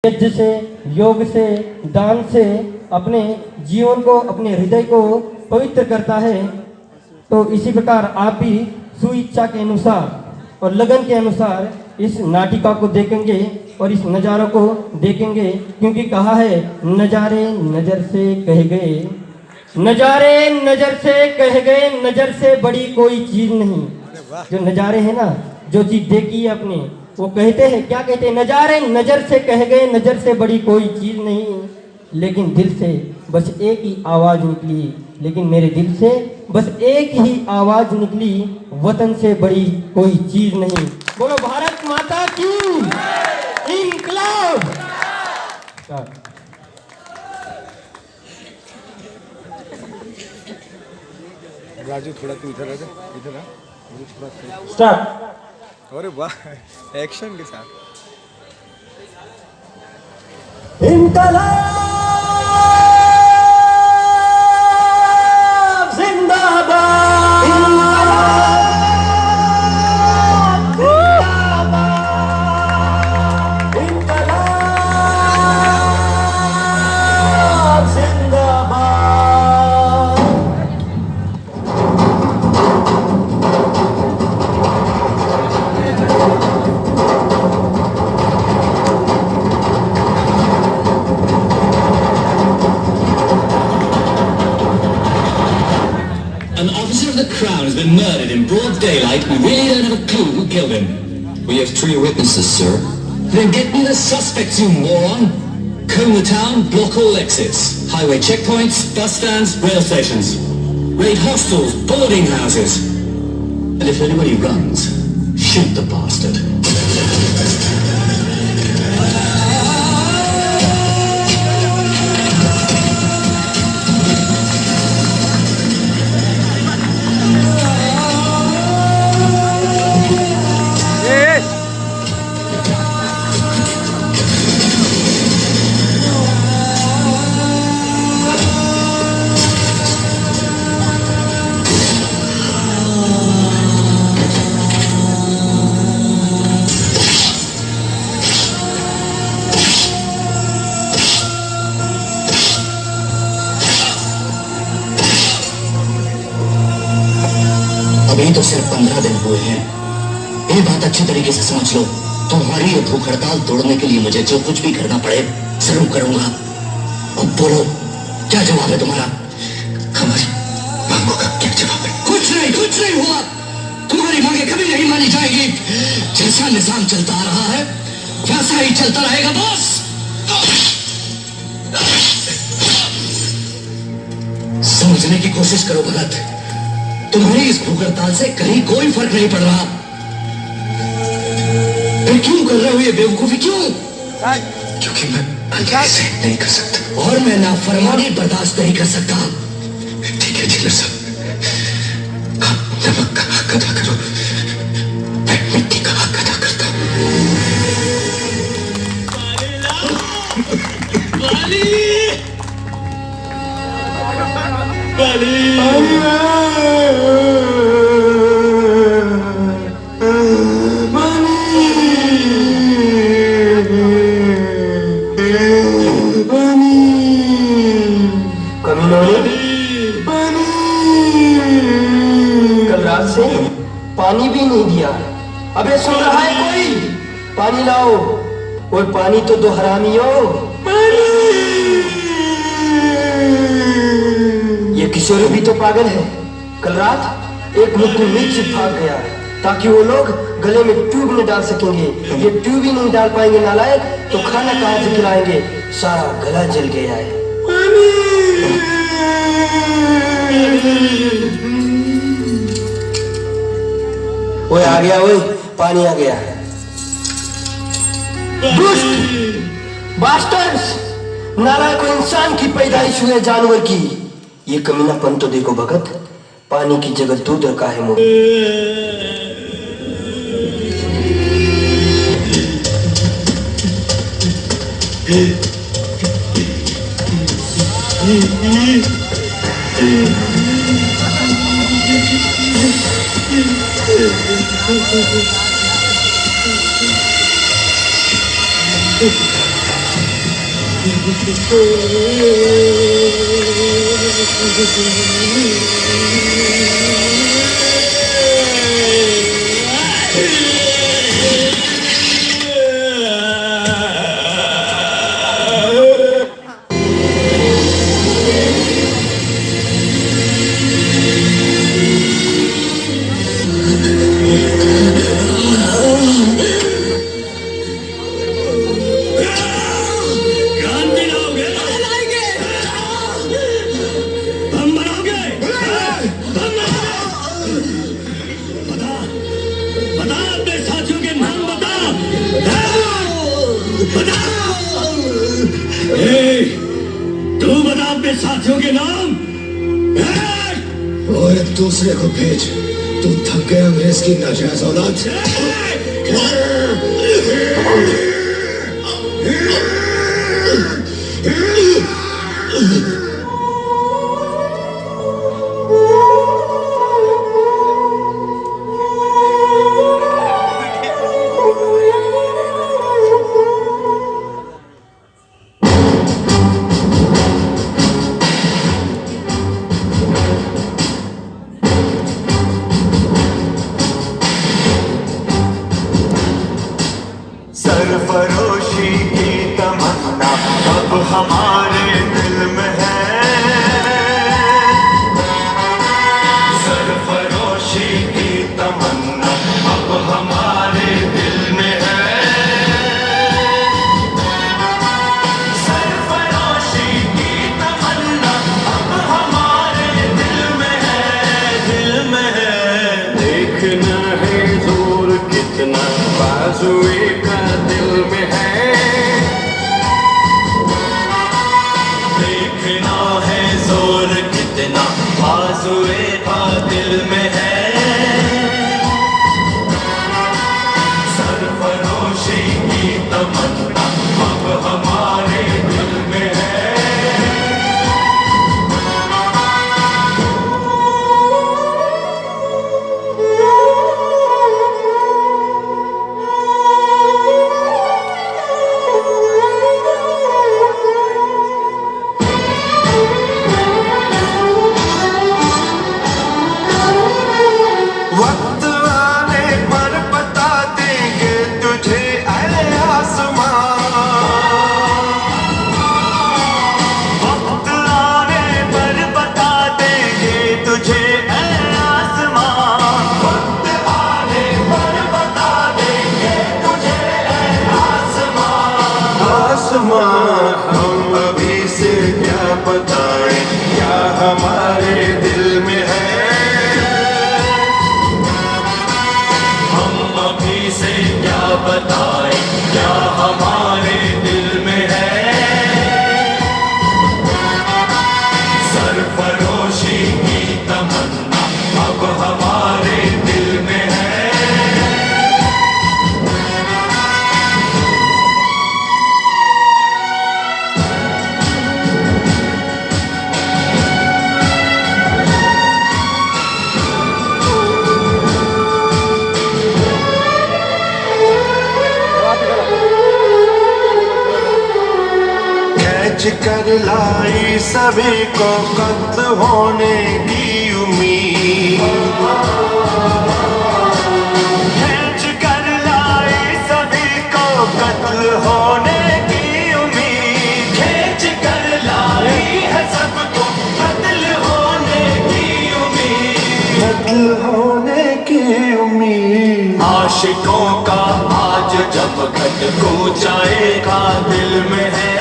यज्ञ से, योग से, दान से अपने जीवन को, अपने हृदय को पवित्र करता है। तो इसी प्रकार आप भी सुइच्छा के अनुसार और लगन के अनुसार इस नाटिका को देखेंगे और इस नज़ारों को देखेंगे, क्योंकि कहा है नज़ारे नज़र से कह गए, नज़ारे नज़र से कह गए, नज़र से बड़ी कोई चीज़ नहीं। जो नज़ारे हैं ना, जो चीज़ देखी है अपने, वो कहते हैं, क्या कहते हैं, नज़ारे नज़र से कह गए, नज़र से बड़ी कोई चीज़ नहीं। लेकिन दिल से बस एक ही आवाज़ निकली, लेकिन मेरे दिल से बस एक ही आवाज़ निकली, वतन से बड़ी कोई चीज़ नहीं। बोलो भारत माता की इंकलाब। राजू थोड़ा तू इधर आ जा, इधर आ, मुझे थोड़ा स्टार्ट। अरे वाह, एक्शन के साथ। इंकलाब जिंदाबाद, इंकलाब जिंदाबाद। An officer of the Crown has been murdered in broad daylight. We really don't have a clue who killed him. We have 3 witnesses, sir. Then get me the suspects, you moron! Comb the town, block all exits. Highway checkpoints, bus stands, rail stations. Raid hostels, boarding houses. And if anybody runs, shoot the bastard. अभी तो सिर्फ 15 दिन हुए हैं। ये बात अच्छी तरीके से समझ लो। तुम्हारी ये भूख हड़ताल तोड़ने के लिए मुझे जो कुछ भी करना पड़े जरूर करूंगा। अब बोलो, क्या जवाब है तुम्हारा? हमारी मांगों का क्या जवाब है? कुछ नहीं हुआ। तुम्हारी मांगे कभी नहीं मानी जाएगी। जैसा निजाम चलता आ रहा है वैसा ही चलता रहेगा बॉस। समझने की कोशिश करो भगत, तुम्हारी इस भूख हड़ताल से कहीं कोई फर्क नहीं पड़ रहा। फिर क्यों कर रहे हो ये बेवकूफी, क्यों? क्योंकि मैं ऐसे नहीं कर सकता और मैं नाफरमानी बर्दाश्त नहीं कर सकता। ठीक है जिलर साहब, आप नमक का हक अदा करो, मैं मिट्टी का हक अदा करता कल रात से पानी भी नहीं दिया। अबे सुन रहा है कोई? पानी लाओ। और पानी तो दो हरामियों। ये किशोर भी तो पागल है। कल रात एक मुट्ठी मिर्च भाग गया ताकि वो लोग गले में ट्यूब न डाल सकेंगे। ये ट्यूब ही नहीं डाल पाएंगे नालायक, तो खाना कहाँ से खिलाएंगे? सारा गला जल गया है। ओए आ गया, ओए पानी आ गया। दुष्ट बास्टर्स, नालायक इंसान की पैदाइश हुए जानवर की। ये कमीनापन तो देखो भगत, पानी की जगह दूध रखा है मुंह। क्रांति लाओगे? हम बनाओगे? बता बता अपने साथियों के नाम बता। बता तू बता अपने साथियों के नाम। और एक दूसरे को भेज। तू थक गया अंग्रेज की नाजायज औलाद से। सरफरोशी की तमन्ना अब हमारे दिल में है। सरफरोशी की तमन्ना अब हमारे दिल में है। सरफरोशी की तमन्ना अब हमारे दिल में है, दिल में है। देखना है जोर कितना बाजुए का दिल में है। देखना है जोर कितना बाजुए का दिल में है। सरफरोशी की तमन्ना अब हमारे दिल में है। वक्त आने पर बता देंगे तुझे ऐ आसमां। वक्त आने पर बता देंगे तुझे ऐ आसमां। वक्त आने पर बता देंगे तुझे ऐ आसमां। आसमां हम अभी से क्या बताएं, क्या हमारे दिल में है। से क्या बताएं, क्या हमारे दिल में है। सरफरोशी की तमन्ना अब हमारे दिल में है। खींच कर लाई सभी को कत्ल होने की उम्मीद। खींच कर लाई सभी को कत्ल होने की उम्मीद। खींच कर लाई है सबको कत्ल होने की उम्मीद। कत्ल होने की उम्मीद। आशिकों का आज जब घट ऊंचाई का दिल में है।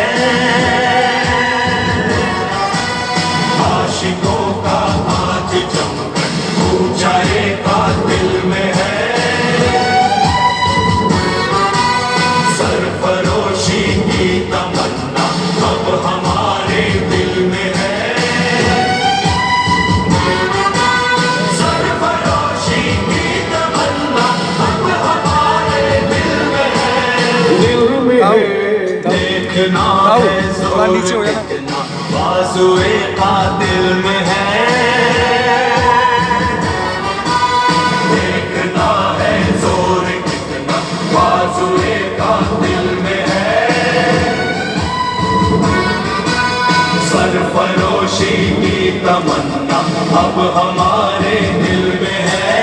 आशिकों का आज जमघट ऊंचाई का दिल में है। सरफरोशी की तमन्ना अब हमारे दिल में है। सरफरोशी की तमन्ना अब हमारे दिल में है, दिल में है। देखना है जोर कितना बाजुए का दिल में है। देखना है जोर कितना बाजुए का दिल में है। तमन्ना अब हमारे दिल में है,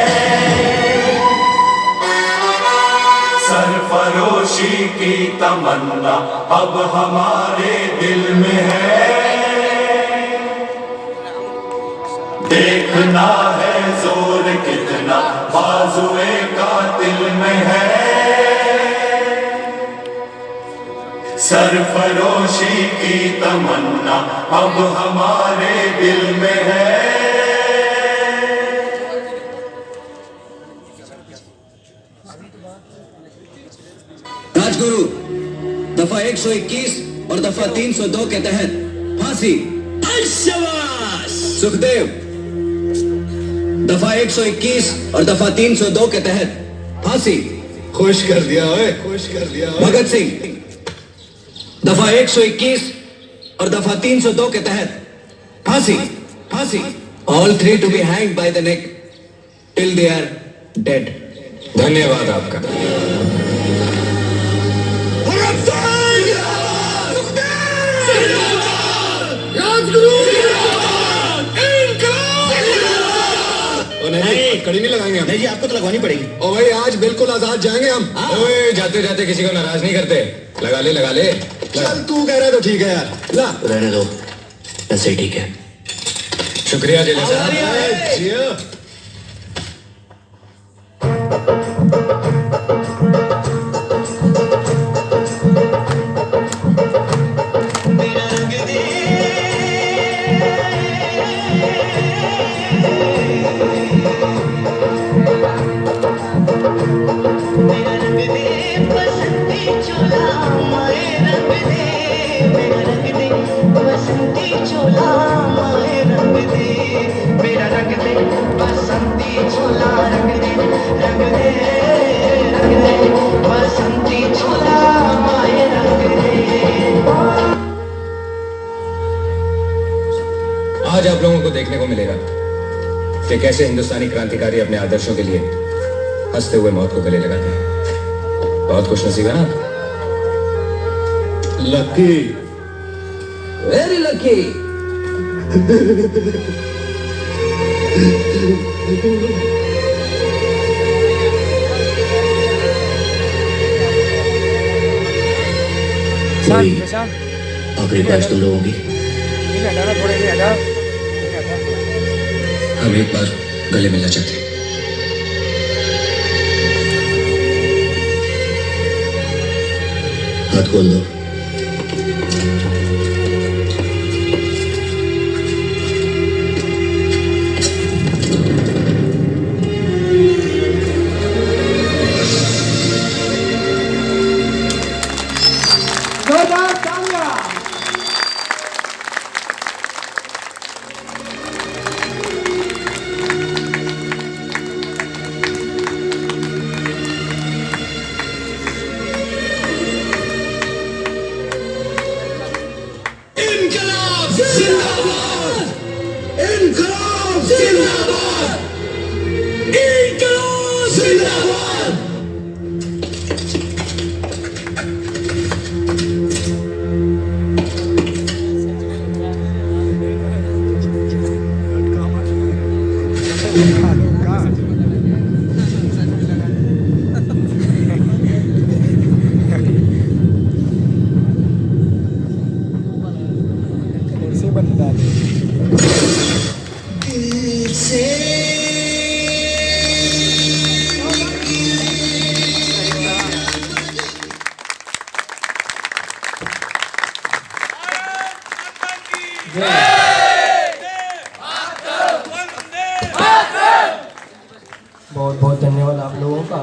सरफरोशी की तमन्ना अब हमारे दिल में है। देखना है जोर कितना बाजुए कातिल में है, सरफरोशी की तमन्ना अब हमारे दिल में है। राजगुरु दफा 121 और दफा 302 के तहत फांसी। सुखदेव दफा 121 और दफा 302 के तहत फांसी। खुश कर दिया ओए, खुश कर दिया ओए। भगत सिंह दफा 121 और दफा 302 के तहत फांसी। फांसी। All three to be hanged by the neck till they are dead. धन्यवाद आपका। कड़ी नहीं लगाएंगे हम। नहीं जी, आपको तो लगवानी पड़ेगी। ओ भाई आज बिल्कुल आजाद जाएंगे हम। ओए जाते जाते किसी को नाराज नहीं करते। लगा ले लगा ले। चल तू कह रहा है तो ठीक है यार। ला रहने दो, ऐसे ही ठीक है। शुक्रिया जिले साहब। जिया। आज आप लोगों को देखने को मिलेगा कि कैसे हिंदुस्तानी क्रांतिकारी अपने आदर्शों के लिए हंसते हुए मौत को गले लगाते हैं। बहुत खुशनसीब है ना। Lucky, very lucky. आखिरी बात तुम लोगों की। हम एक बार गले मिलना चाहते हैं। हाथ खोल दो। बहुत बहुत धन्यवाद आप लोगों का।